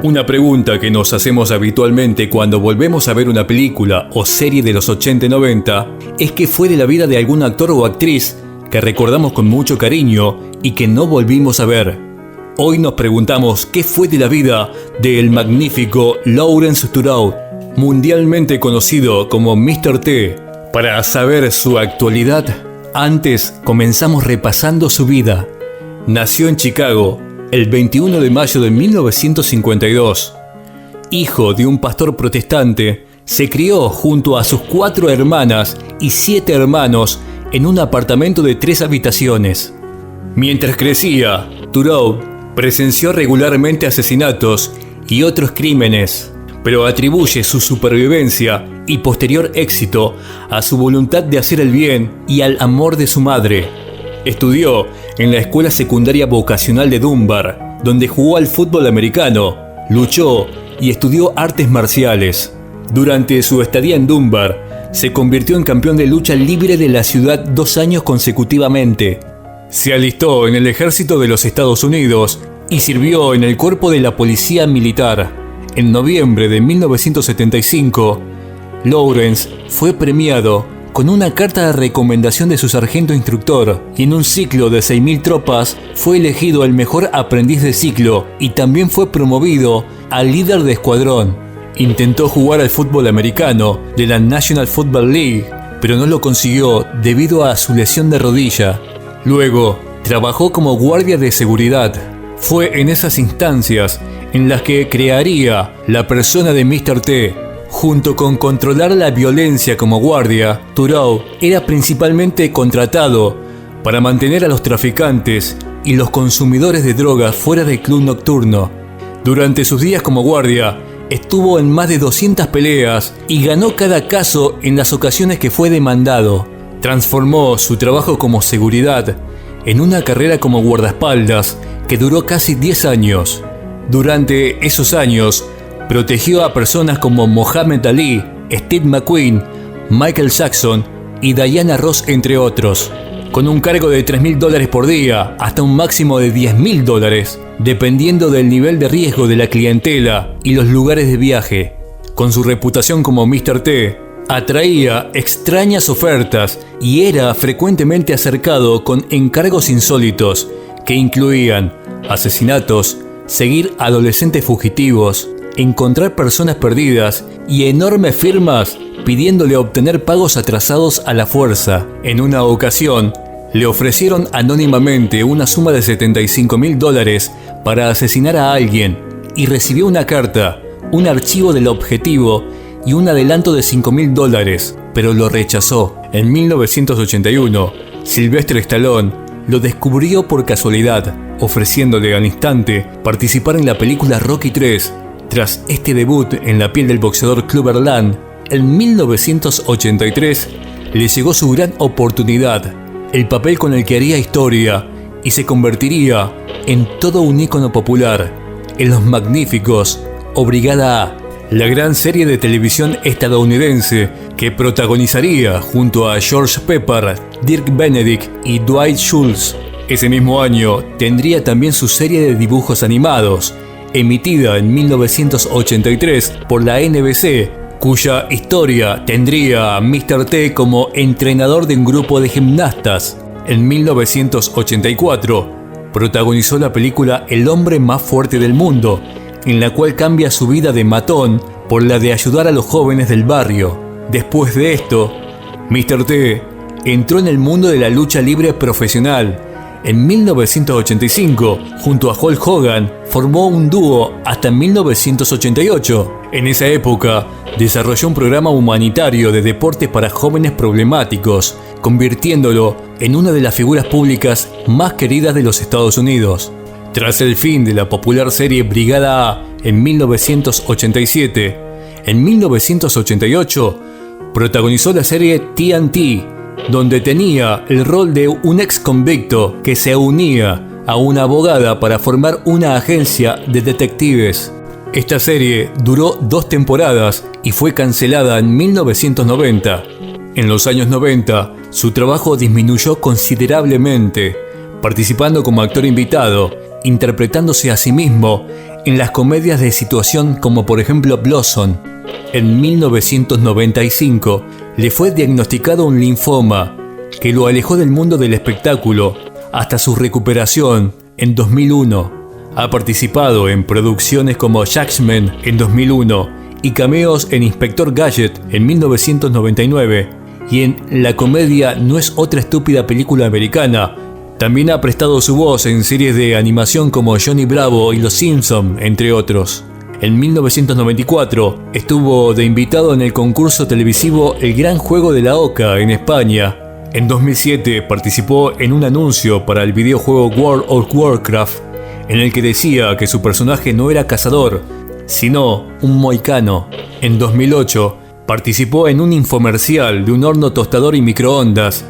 Una pregunta que nos hacemos habitualmente cuando volvemos a ver una película o serie de los 80 y 90 es qué fue de la vida de algún actor o actriz que recordamos con mucho cariño y que no volvimos a ver. Hoy nos preguntamos qué fue de la vida del magnífico Lawrence Turou, mundialmente conocido como Mr. T. Para saber su actualidad, antes comenzamos repasando su vida. Nació en Chicago el 21 de mayo de 1952. Hijo de un pastor protestante, se crió junto a sus 4 hermanas y 7 hermanos en un apartamento de 3 habitaciones. Mientras crecía, Turou presenció regularmente asesinatos y otros crímenes, pero atribuye su supervivencia y posterior éxito a su voluntad de hacer el bien y al amor de su madre. Estudió en la Escuela Secundaria Vocacional de Dunbar, donde jugó al fútbol americano, luchó y estudió artes marciales. Durante su estadía en Dunbar, se convirtió en campeón de lucha libre de la ciudad 2 años consecutivamente. Se alistó en el ejército de los Estados Unidos y sirvió en el cuerpo de la policía militar. En noviembre de 1975, Lawrence fue premiado con una carta de recomendación de su sargento instructor, y en un ciclo de 6.000 tropas fue elegido el mejor aprendiz de ciclo y también fue promovido a líder de escuadrón. Intentó jugar al fútbol americano de la National Football League, pero no lo consiguió debido a su lesión de rodilla. Luego, trabajó como guardia de seguridad. Fue en esas instancias en las que crearía la persona de Mr. T. Junto con controlar la violencia como guardia, Turou era principalmente contratado para mantener a los traficantes y los consumidores de drogas fuera del club nocturno. Durante sus días como guardia, estuvo en más de 200 peleas y ganó cada caso en las ocasiones que fue demandado. Transformó su trabajo como seguridad en una carrera como guardaespaldas que duró casi 10 años. Durante esos años, protegió a personas como Muhammad Ali, Steve McQueen, Michael Jackson y Diana Ross, entre otros, con un cargo de $3.000 por día hasta un máximo de $10.000, dependiendo del nivel de riesgo de la clientela y los lugares de viaje. Con su reputación como Mr. T, atraía extrañas ofertas y era frecuentemente acercado con encargos insólitos que incluían asesinatos, seguir adolescentes fugitivos, encontrar personas perdidas y enormes firmas pidiéndole obtener pagos atrasados a la fuerza. En una ocasión, le ofrecieron anónimamente una suma de $75.000 para asesinar a alguien y recibió una carta, un archivo del objetivo y un adelanto de $5.000, pero lo rechazó. En 1981, Sylvester Stallone lo descubrió por casualidad, ofreciéndole al instante participar en la película Rocky III. Tras este debut en la piel del boxeador Clubber Lang, en 1983 le llegó su gran oportunidad, el papel con el que haría historia y se convertiría en todo un ícono popular, en Los Magníficos o Brigada A, la gran serie de televisión estadounidense que protagonizaría junto a George Pepper, Dirk Benedict y Dwight Schultz. Ese mismo año tendría también su serie de dibujos animados, emitida en 1983 por la NBC, cuya historia tendría a Mr. T como entrenador de un grupo de gimnastas. En 1984, protagonizó la película El hombre más fuerte del mundo, en la cual cambia su vida de matón por la de ayudar a los jóvenes del barrio. Después de esto, Mr. T entró en el mundo de la lucha libre profesional. En 1985, junto a Hulk Hogan, formó un dúo hasta 1988. En esa época, desarrolló un programa humanitario de deportes para jóvenes problemáticos, convirtiéndolo en una de las figuras públicas más queridas de los Estados Unidos. Tras el fin de la popular serie Brigada A en 1987, en 1988 protagonizó la serie TNT, donde tenía el rol de un ex convicto que se unía a una abogada para formar una agencia de detectives. Esta serie duró 2 temporadas y fue cancelada en 1990. En los años 90, su trabajo disminuyó considerablemente, participando como actor invitado, interpretándose a sí mismo en las comedias de situación como por ejemplo Blossom. En 1995 le fue diagnosticado un linfoma que lo alejó del mundo del espectáculo hasta su recuperación en 2001. Ha participado en producciones como Jacksman en 2001 y cameos en Inspector Gadget en 1999 y en la comedia No es otra estúpida película americana. También ha prestado su voz en series de animación como Johnny Bravo y Los Simpson, entre otros. En 1994 estuvo de invitado en el concurso televisivo El Gran Juego de la Oca en España. En 2007 participó en un anuncio para el videojuego World of Warcraft, en el que decía que su personaje no era cazador, sino un moicano. En 2008 participó en un infomercial de un horno tostador y microondas.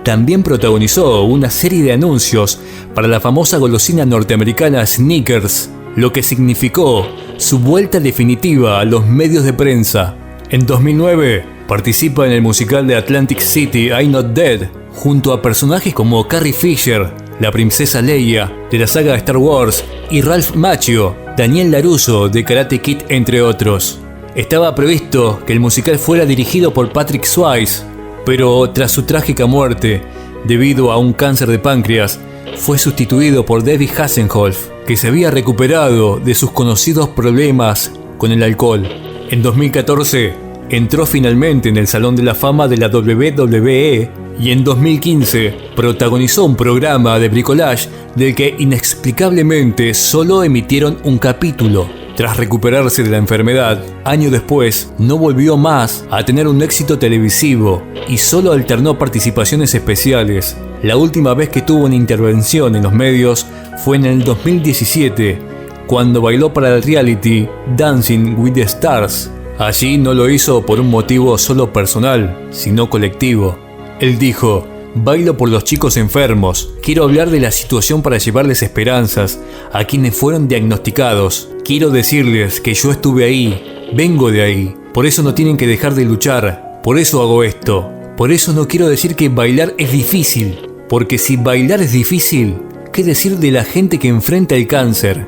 También protagonizó una serie de anuncios para la famosa golosina norteamericana Snickers, lo que significó su vuelta definitiva a los medios de prensa. En 2009 participa en el musical de Atlantic City I'm Not Dead, junto a personajes como Carrie Fisher, la princesa Leia de la saga Star Wars, y Ralph Macchio, Daniel LaRusso de Karate Kid, entre otros. Estaba previsto que el musical fuera dirigido por Patrick Swayze, pero tras su trágica muerte, debido a un cáncer de páncreas, fue sustituido por David Hasselhoff, que se había recuperado de sus conocidos problemas con el alcohol. En 2014 entró finalmente en el Salón de la Fama de la WWE y en 2015 protagonizó un programa de bricolage del que inexplicablemente solo emitieron un capítulo. Tras recuperarse de la enfermedad, años después no volvió más a tener un éxito televisivo y solo alternó participaciones especiales. La última vez que tuvo una intervención en los medios fue en el 2017, cuando bailó para el reality Dancing with the Stars. Allí no lo hizo por un motivo solo personal, sino colectivo. Él dijo: bailo por los chicos enfermos, quiero hablar de la situación para llevarles esperanzas a quienes fueron diagnosticados. Quiero decirles que yo estuve ahí, vengo de ahí, por eso no tienen que dejar de luchar, por eso hago esto. Por eso no quiero decir que bailar es difícil, porque si bailar es difícil, ¿qué decir de la gente que enfrenta el cáncer?,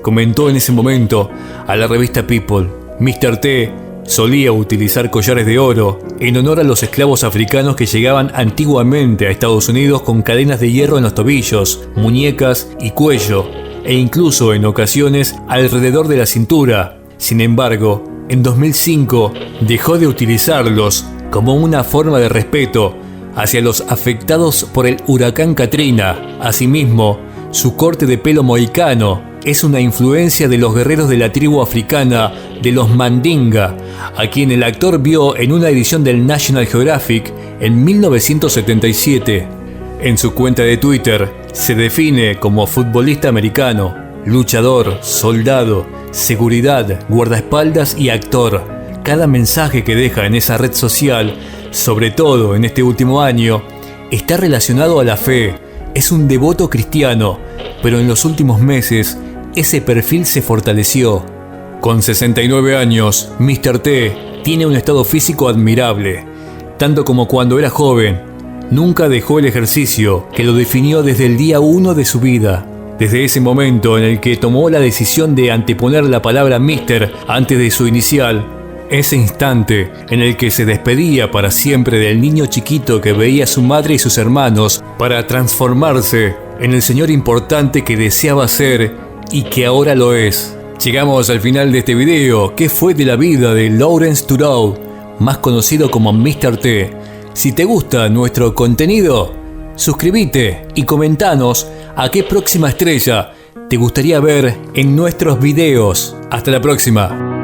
comentó en ese momento a la revista People. Mr. T solía utilizar collares de oro en honor a los esclavos africanos que llegaban antiguamente a Estados Unidos con cadenas de hierro en los tobillos, muñecas y cuello, e incluso en ocasiones alrededor de la cintura. Sin embargo, en 2005 dejó de utilizarlos como una forma de respeto hacia los afectados por el huracán Katrina. Asimismo, su corte de pelo mohicano es una influencia de los guerreros de la tribu africana de los Mandinga, a quien el actor vio en una edición del National Geographic en 1977. En su cuenta de Twitter se define como futbolista americano, luchador, soldado, seguridad, guardaespaldas y actor. Cada mensaje que deja en esa red social, sobre todo en este último año, está relacionado a la fe. Es un devoto cristiano, pero en los últimos meses ese perfil se fortaleció. Con 69 años, Mr. T tiene un estado físico admirable, tanto como cuando era joven. Nunca dejó el ejercicio, que lo definió desde el día 1 de su vida. Desde ese momento en el que tomó la decisión de anteponer la palabra Mr. antes de su inicial, ese instante en el que se despedía para siempre del niño chiquito que veía a su madre y sus hermanos para transformarse en el señor importante que deseaba ser y que ahora lo es. Llegamos al final de este video. ¿Qué fue de la vida de Lawrence Turow, más conocido como Mr. T? Si te gusta nuestro contenido, suscríbete y comentanos a qué próxima estrella te gustaría ver en nuestros videos. Hasta la próxima.